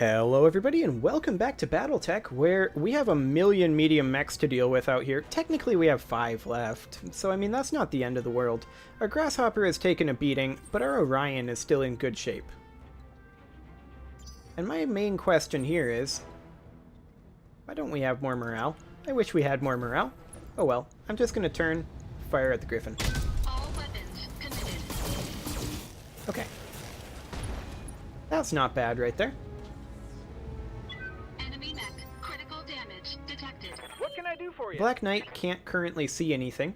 Hello everybody and welcome back to BattleTech, where we have a million medium mechs to deal with out here. Technically we have 5 left, so I mean that's not the end of the world. Our Grasshopper has taken a beating, but our Orion is still in good shape. And my main question here is, why don't we have more morale? I wish we had more morale. Oh well, I'm just going to turn fire at the Griffin. All weapons committed. Okay. That's not bad right there. Enemy mech. Critical damage detected. What can I do for you? Black Knight can't currently see anything.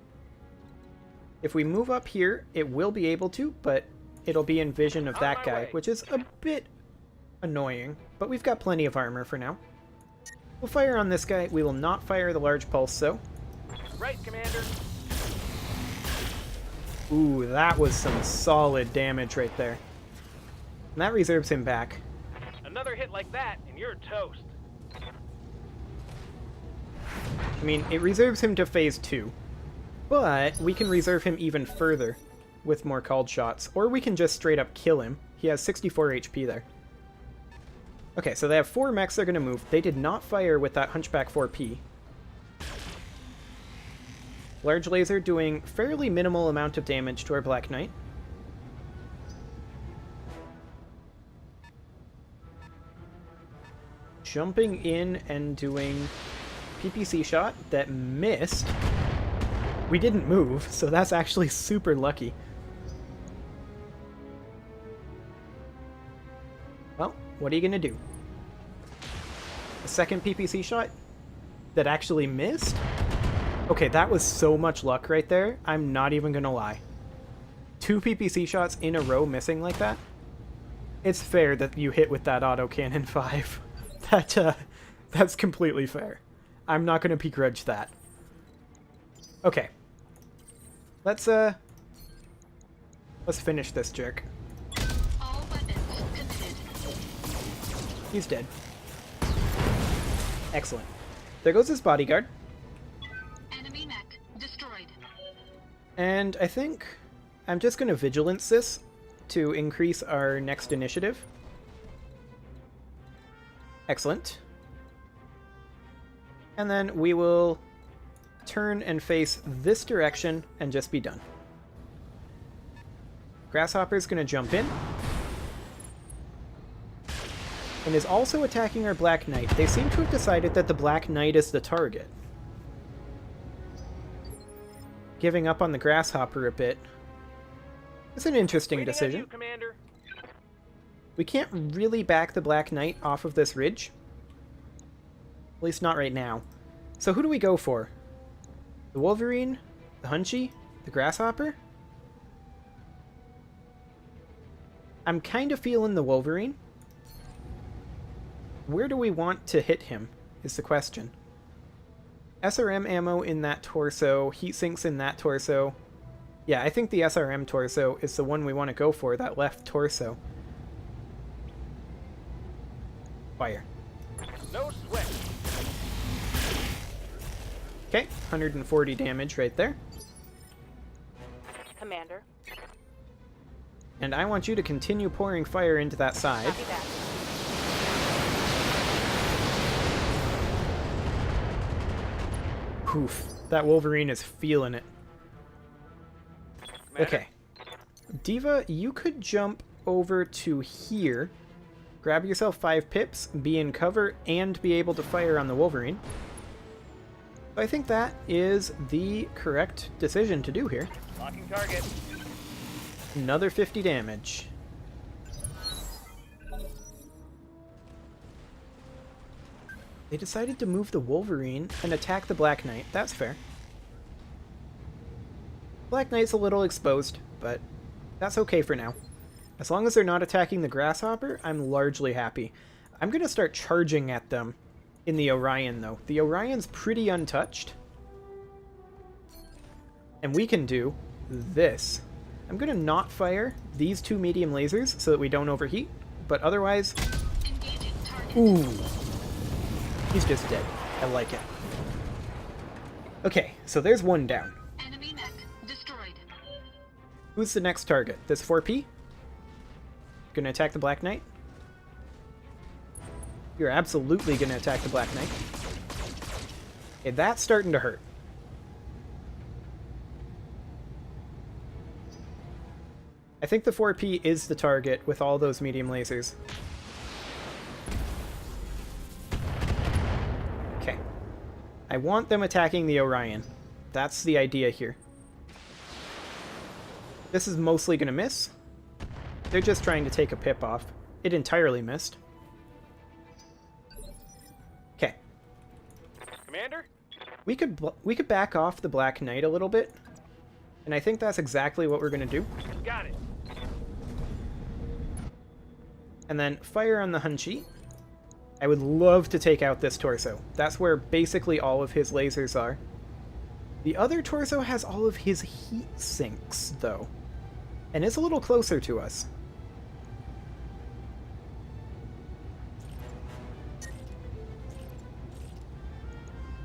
If we move up here, it will be able to, but it'll be in vision of that guy, which is a bit annoying, but we've got plenty of armor for now. We'll fire on this guy. We will not fire the large pulse, though. Right, Commander. Ooh, that was some solid damage right there. And that reserves him back. Another hit like that, and you're toast. I mean, it reserves him to phase 2. But we can reserve him even further with more called shots. Or we can just straight up kill him. He has 64 HP there. Okay, so they have 4 mechs they're going to move. They did not fire with that Hunchback 4P. Large laser doing fairly minimal amount of damage to our Black Knight. Jumping in and doing PPC shot that missed. We didn't move, so that's actually super lucky. Well, what are you gonna do? A second PPC shot that actually missed? Okay, that was so much luck right there, I'm not even gonna lie. 2 PPC shots in a row missing like that? It's fair that you hit with that autocannon 5. That's completely fair. I'm not gonna begrudge that. Okay. Let's finish this jerk. All weapons committed. He's dead. Excellent. There goes his bodyguard. Enemy mech destroyed. And I think I'm just gonna vigilance this to increase our next initiative. Excellent. And then we will turn and face this direction and just be done. Grasshopper's going to jump in. And is also attacking our Black Knight. They seem to have decided that the Black Knight is the target. Giving up on the Grasshopper a bit. It's an interesting decision. You, Commander. We can't really back the Black Knight off of this ridge. At least not right now. So who do we go for? The Wolverine? The Hunchy? The Grasshopper? I'm kind of feeling the Wolverine. Where do we want to hit him, is the question. SRM ammo in that torso, heat sinks in that torso. Yeah, I think the SRM torso is the one we want to go for, that left torso. Fire. No sweat. Okay, 140 damage right there. Commander. And I want you to continue pouring fire into that side. Copy that. Poof. That Wolverine is feeling it. Commander. Okay. Diva, you could jump over to here. Grab yourself 5 pips, be in cover, and be able to fire on the Wolverine. I think that is the correct decision to do here. Locking target. Another 50 damage. They decided to move the Wolverine and attack the Black Knight. That's fair. Black Knight's a little exposed, but that's okay for now. As long as they're not attacking the Grasshopper, I'm largely happy. I'm going to start charging at them in the Orion, though. The Orion's pretty untouched. And we can do this. I'm going to not fire these 2 medium lasers so that we don't overheat, but otherwise... Engaging target. Ooh. He's just dead. I like it. Okay, so there's one down. Enemy mech destroyed. Who's the next target? This 4P? Gonna attack the Black Knight? You're absolutely going to attack the Black Knight. Okay, that's starting to hurt. I think the 4P is the target with all those medium lasers. Okay. I want them attacking the Orion. That's the idea here. This is mostly going to miss. They're just trying to take a pip off. It entirely missed. Okay. Commander? We could back off the Black Knight a little bit. And I think that's exactly what we're going to do. Got it. And then fire on the Hunchi. I would love to take out this torso. That's where basically all of his lasers are. The other torso has all of his heat sinks, though. And is a little closer to us.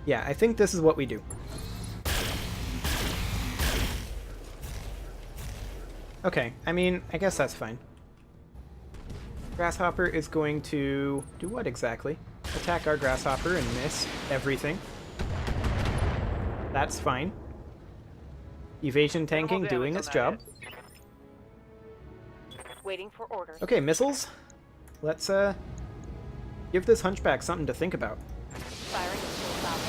Yeah, I think this is what we do. Okay, I mean, I guess that's fine. Grasshopper is going to do what exactly? Attack our Grasshopper and miss everything. That's fine. Evasion tanking doing its job. Waiting for orders. Okay, missiles. Let's give this hunchback something to think about. Firing missile valve.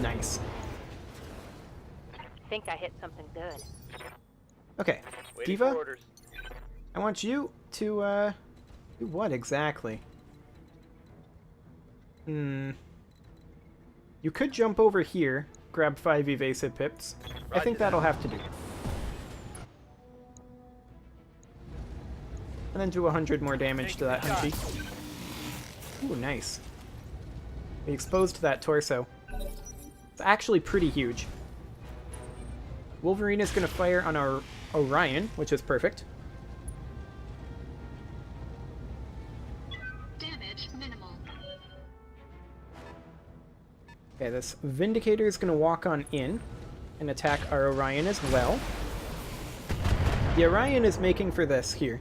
Nice. Think I hit something good. Okay, Waiting Diva, for orders. I want you to do what exactly? You could jump over here, grab 5 evasive pips. I think that'll have to do. And then do 100 more damage to that Hunchy. Ooh, nice. We exposed that torso. It's actually pretty huge. Wolverine is going to fire on our Orion, which is perfect. Damage minimal. Okay, this Vindicator is going to walk on in and attack our Orion as well. The Orion is making for this here.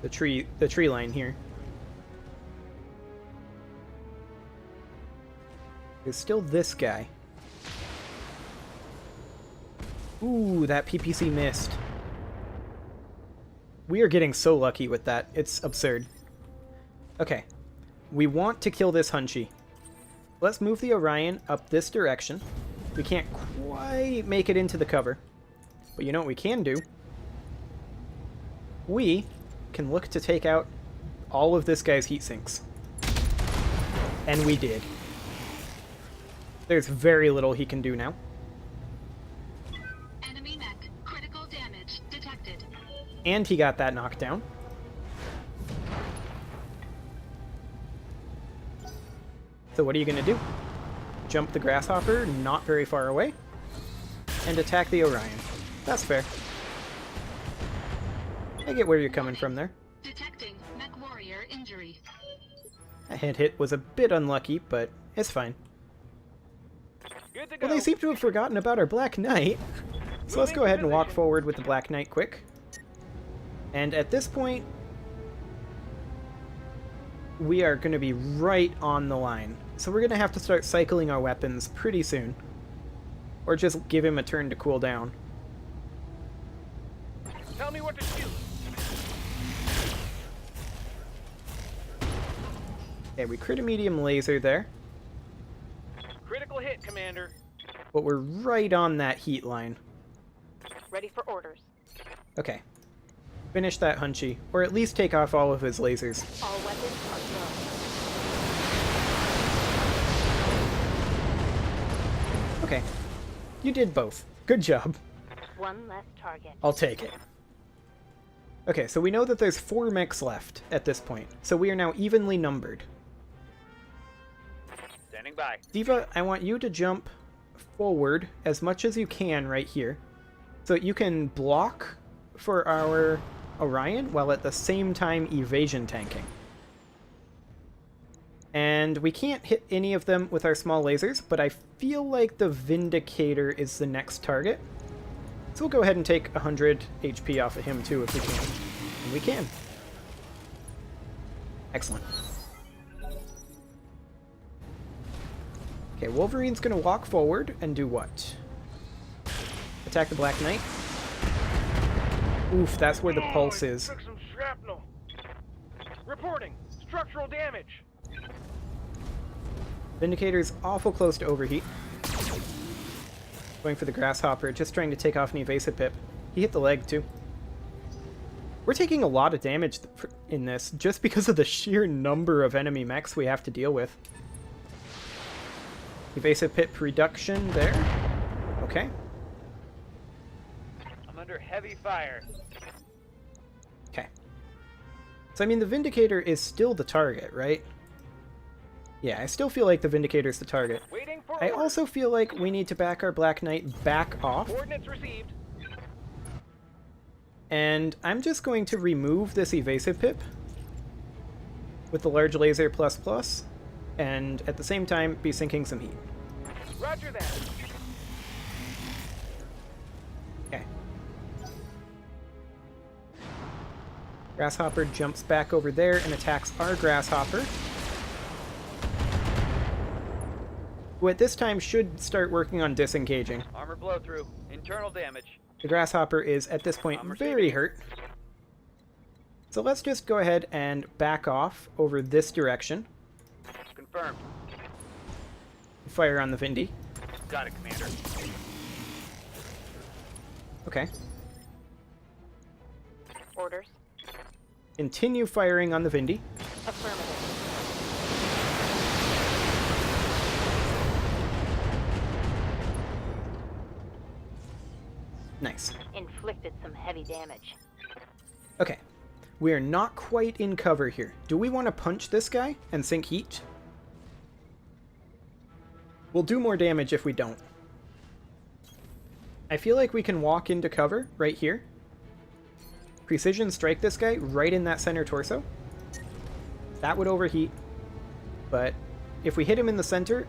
The tree line here. There's still this guy. Ooh, that PPC missed. We are getting so lucky with that. It's absurd. Okay. We want to kill this Hunchy. Let's move the Orion up this direction. We can't quite make it into the cover. But you know what we can do? We can look to take out all of this guy's heat sinks. And we did. There's very little he can do now. Enemy mech. Critical damage detected. And he got that knockdown. So what are you going to do? Jump the Grasshopper, not very far away, and attack the Orion. That's fair. I get where you're coming from there. Detecting mech warrior injury. That hit was a bit unlucky, but it's fine. Good to go. Well, they seem to have forgotten about our Black Knight. So let's go ahead and walk forward with the Black Knight quick. And at this point, we are going to be right on the line. So we're going to have to start cycling our weapons pretty soon. Or just give him a turn to cool down. Tell me what to shoot. Okay, we crit a medium laser there. Critical hit, Commander. But we're right on that heat line. Ready for orders. Okay. Finish that Hunchy. Or at least take off all of his lasers. All weapons are low. Okay. You did both. Good job. One less target. I'll take it. Okay, so we know that there's 4 mechs left at this point. So we are now evenly numbered. Standing by. Diva, I want you to jump forward as much as you can right here. So you can block for our Orion while at the same time evasion tanking. And we can't hit any of them with our small lasers, but I feel like the Vindicator is the next target. So we'll go ahead and take 100 HP off of him too if we can. And we can. Excellent. Okay, Wolverine's gonna walk forward and do what? Attack the Black Knight. Oof, that's where the pulse is. Took some shrapnel. Reporting. Structural damage. Vindicator's awful close to overheat. Going for the Grasshopper, just trying to take off an evasive pip. He hit the leg too. We're taking a lot of damage in this just because of the sheer number of enemy mechs we have to deal with. Evasive pip reduction there. Okay. I'm under heavy fire. Okay. So I mean the Vindicator is still the target, right? Yeah, I still feel like the Vindicator's the target. Waiting for I orders. also feel like we need to back our Black Knight back off. Coordinates received. And I'm just going to remove this evasive pip with the large laser ++, and at the same time be sinking some heat. Roger that. Okay. Grasshopper jumps back over there and attacks our Grasshopper, who at this time should start working on disengaging. Armor blow through. Internal damage. The Grasshopper is at this point very hurt. So let's just go ahead and back off over this direction. Confirmed. Fire on the Vindy. Got it, Commander. Okay. Orders. Continue firing on the Vindy. Affirmative. Nice. Inflicted some heavy damage. Okay. We are not quite in cover here. Do we want to punch this guy and sink heat? We'll do more damage if we don't. I feel like we can walk into cover right here. Precision strike this guy right in that center torso. That would overheat. But if we hit him in the center,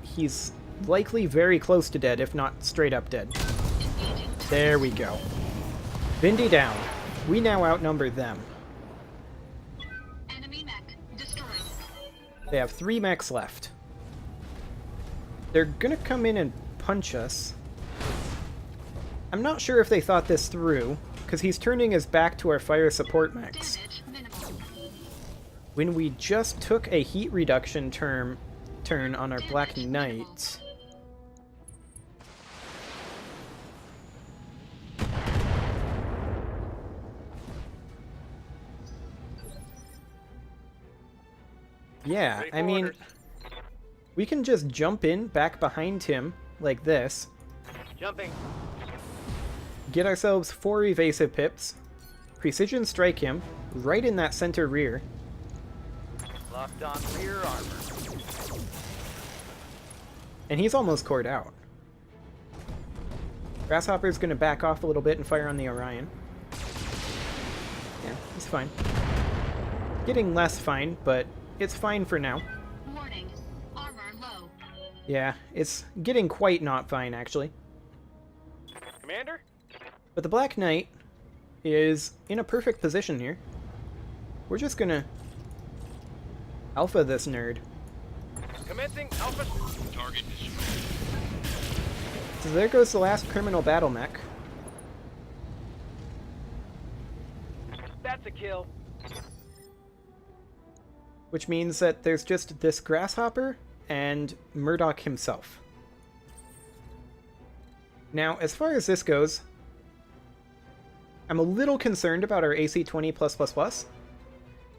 he's likely very close to dead, if not straight up dead. There we go. Vindy down. We now outnumber them. Enemy mech destroyed. They have 3 mechs left. They're gonna come in and punch us. I'm not sure if they thought this through, because he's turning his back to our fire support mechs. Damage minimal. When we just took a heat reduction turn on our Black Damage Knight. Yeah, Ready I for mean, orders. we can just jump in back behind him like this, Jumping. get ourselves 4 evasive pips, precision strike him right in that center rear, Locked on rear armor. and he's almost cored out. Grasshopper's gonna back off a little bit and fire on the Orion. Yeah, he's fine. Getting less fine, but it's fine for now. Warning. Armor low. Yeah, it's getting quite not fine, actually. Commander? But the Black Knight is in a perfect position here. We're just gonna alpha this nerd. Commencing Alpha. Target destroyed. So there goes the last criminal battle mech. That's a kill. Which means that there's just this Grasshopper and Murdoch himself. Now, as far as this goes, I'm a little concerned about our AC-20+++.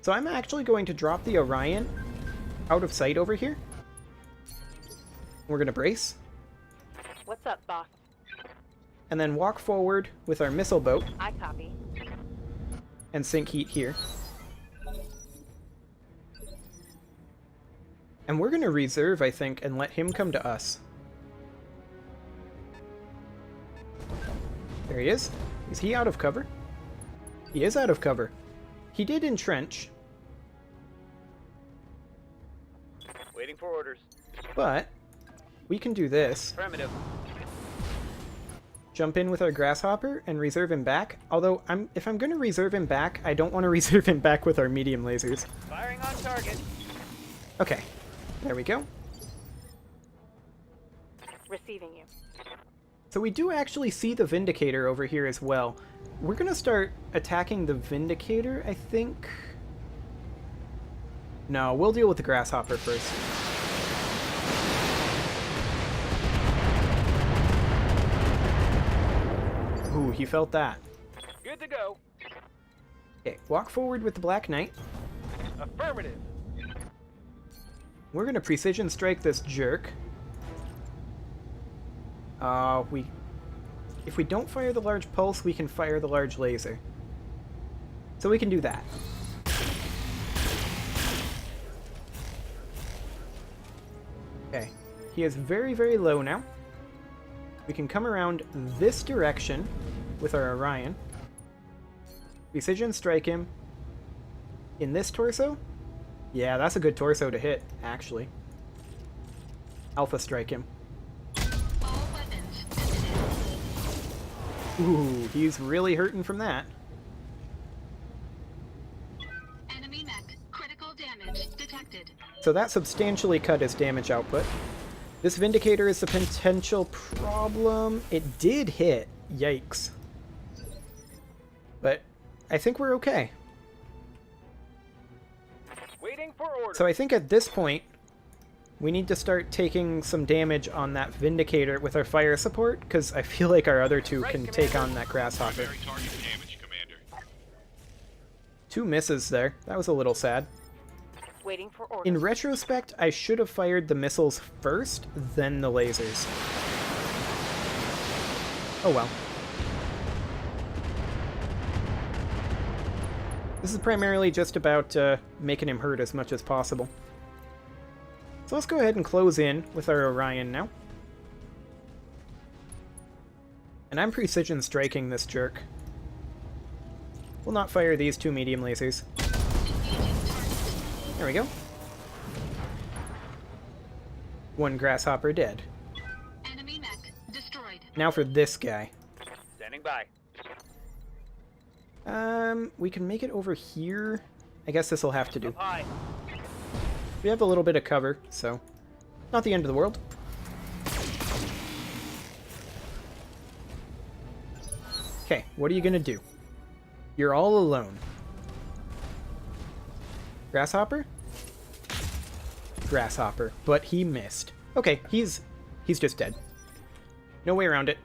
So I'm actually going to drop the Orion out of sight over here. We're going to brace, What's up, boss? and then walk forward with our missile boat I copy. and sink heat here. And we're going to reserve, I think, and let him come to us. There he is. Is he out of cover? He is out of cover. He did entrench, Waiting for orders. but we can do this. Affirmative. jump in with our Grasshopper and reserve him back. Although, if I'm going to reserve him back, I don't want to reserve him back with our medium lasers. Firing on target. Okay, there we go. Receiving you. So we do actually see the Vindicator over here as well. We're going to start attacking the Vindicator, I think. No, we'll deal with the Grasshopper first. Ooh, he felt that. Good to go. Okay, walk forward with the Black Knight. Affirmative. We're gonna precision strike this jerk. If we don't fire the large pulse, we can fire the large laser. So we can do that. Okay, he is very, very low now. We can come around this direction with our Orion. Precision strike him. In this torso? Yeah, that's a good torso to hit, actually. Alpha strike him. All weapons visited. Ooh, he's really hurting from that. Enemy mech. Critical damage detected. So that substantially cut his damage output. This Vindicator is a potential problem. It did hit. Yikes. But I think we're okay. Waiting for order. So I think at this point, we need to start taking some damage on that Vindicator with our fire support, because I feel like our other two can take on that Grasshopper. Primary target damage, Commander. 2 misses there. That was a little sad. Waiting for orders. In retrospect, I should have fired the missiles first, then the lasers. Oh well. This is primarily just about making him hurt as much as possible. So let's go ahead and close in with our Orion now. And I'm precision striking this jerk. We'll not fire these 2 medium lasers. Engaging target. There we go. 1 Grasshopper dead. Enemy mech destroyed. Now for this guy. Standing by. We can make it over here. I guess this will have to do. Up high. We have a little bit of cover, so not the end of the world. Okay, what are you gonna do? You're all alone. Grasshopper? Grasshopper, but he missed. Okay, he's just dead. No way around it.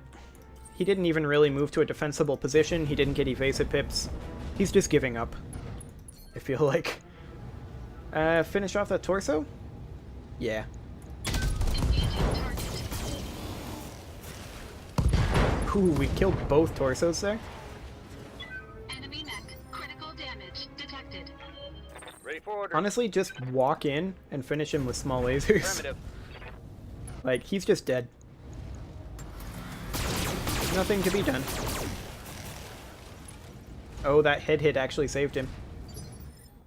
He didn't even really move to a defensible position. He didn't get evasive pips. He's just giving up, I feel like. Finish off that torso? Yeah. Engaging target. Ooh, we killed both torsos there. Enemy mech. Critical damage detected. Ready for order. Honestly, just walk in and finish him with small lasers. Affirmative. Like, he's just dead. Nothing to be done. Oh, that head hit actually saved him.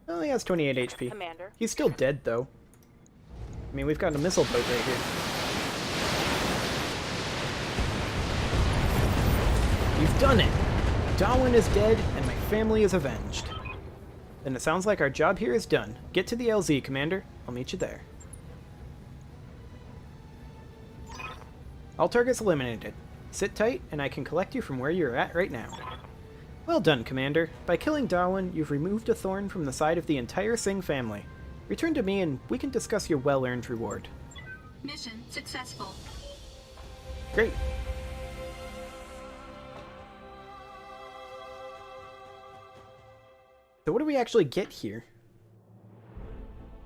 Well, he has 28 HP. Commander. He's still dead, though. I mean, we've got a missile boat right here. You've done it! Darwin is dead, and my family is avenged. Then it sounds like our job here is done. Get to the LZ, Commander. I'll meet you there. All targets eliminated. Sit tight, and I can collect you from where you're at right now. Well done, Commander. By killing Darwin, you've removed a thorn from the side of the entire Singh family. Return to me and we can discuss your well-earned reward. Mission successful. Great. So what do we actually get here?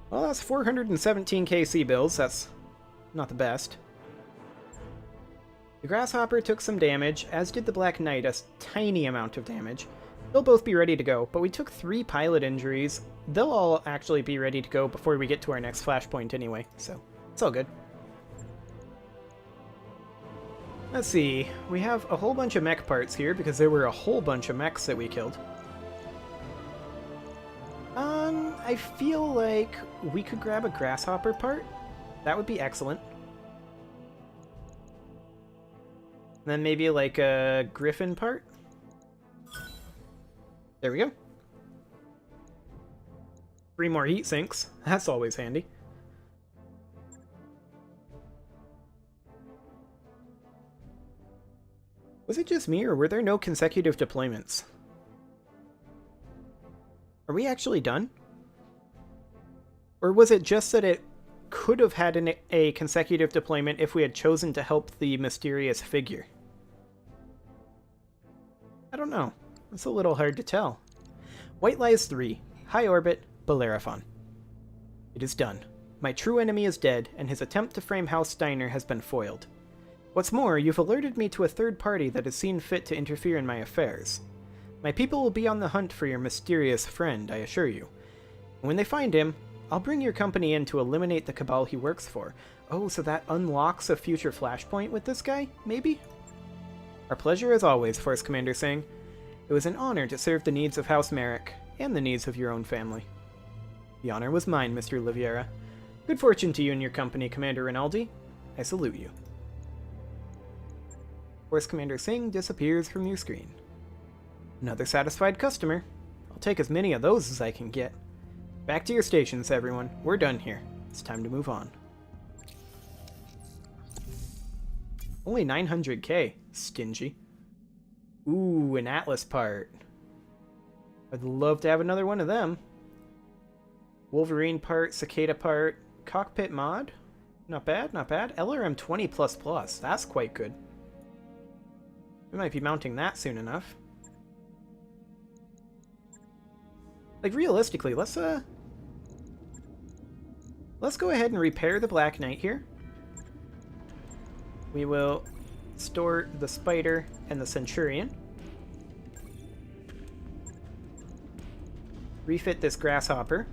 Well, that's 417 KC bills. That's not the best. The Grasshopper took some damage, as did the Black Knight, a tiny amount of damage. They'll both be ready to go, but we took 3 pilot injuries. They'll all actually be ready to go before we get to our next Flashpoint anyway, so it's all good. Let's see, we have a whole bunch of mech parts here because there were a whole bunch of mechs that we killed. I feel like we could grab a Grasshopper part. That would be excellent. then maybe like a griffin part. There we go. 3 more heat sinks. That's always handy. Was it just me, or were there no consecutive deployments? Are we actually done? Or was it just that it could have had a consecutive deployment if we had chosen to help the mysterious figure? I don't know. It's a little hard to tell. White Lies 3. High Orbit, Bellerophon. It is done. My true enemy is dead, and his attempt to frame House Steiner has been foiled. What's more, you've alerted me to a third party that has seen fit to interfere in my affairs. My people will be on the hunt for your mysterious friend, I assure you. And when they find him, I'll bring your company in to eliminate the cabal he works for. Oh, so that unlocks a future Flashpoint with this guy, maybe? Our pleasure as always, Force Commander Singh. It was an honor to serve the needs of House Merrick, and the needs of your own family. The honor was mine, Mr. Oliveira. Good fortune to you and your company, Commander Rinaldi. I salute you. Force Commander Singh disappears from your screen. Another satisfied customer. I'll take as many of those as I can get. Back to your stations, everyone. We're done here. It's time to move on. Only 900k. Stingy. Ooh, an Atlas part. I'd love to have another one of them. Wolverine part, Cicada part, cockpit mod. Not bad, not bad. LRM 20++. That's quite good. We might be mounting that soon enough. Like, realistically, let's go ahead and repair the Black Knight here. We will store the Spider and the Centurion. Refit this Grasshopper.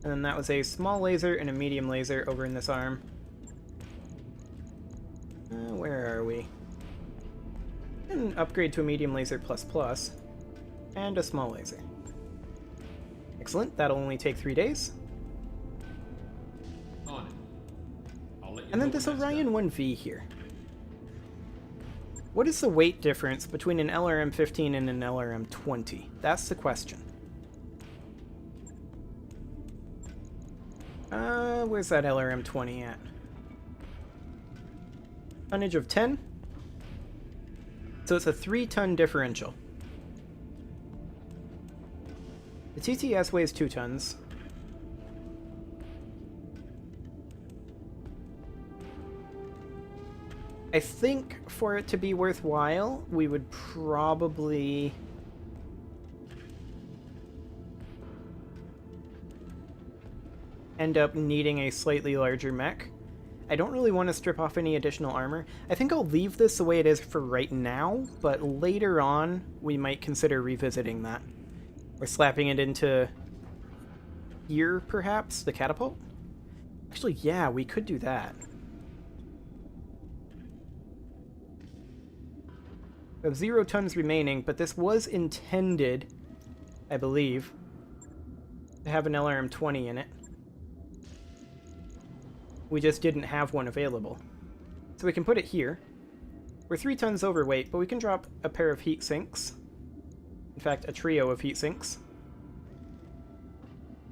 And then that was a small laser and a medium laser over in this arm. Where are we? And upgrade to a medium laser ++. And a small laser. Excellent, that'll only take 3 days. On it. I'll let you And then know this when that's Orion done. 1V here. What is the weight difference between an LRM 15 and an LRM 20? That's the question. Where's that LRM 20 at? Tonnage of 10. So it's a 3-ton differential. The TTS weighs 2 tons. I think for it to be worthwhile, we would probably... end up needing a slightly larger mech. I don't really want to strip off any additional armor. I think I'll leave this the way it is for right now, but later on we might consider revisiting that. Or slapping it into here, perhaps? The catapult? Actually, yeah, we could do that. We have 0 tons remaining, but this was intended, I believe, to have an LRM 20 in it. We just didn't have one available. So we can put it here. We're 3 tons overweight, but we can drop a pair of heat sinks. In fact, a trio of heat sinks.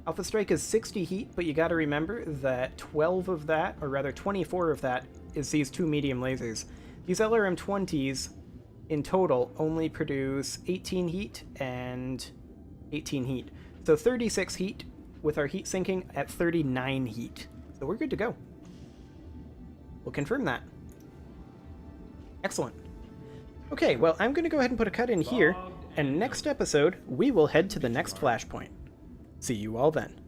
Alpha Strike is 60 heat, but you gotta remember that 12 of that, or rather 24 of that, is these 2 medium lasers. These LRM 20s, in total, only produce 18 heat and 18 heat. So 36 heat, with our heat sinking at 39 heat. So we're good to go. We'll confirm that. Excellent. Okay, well, I'm going to go ahead and put a cut in here, and next episode, we will head to the next Flashpoint. See you all then.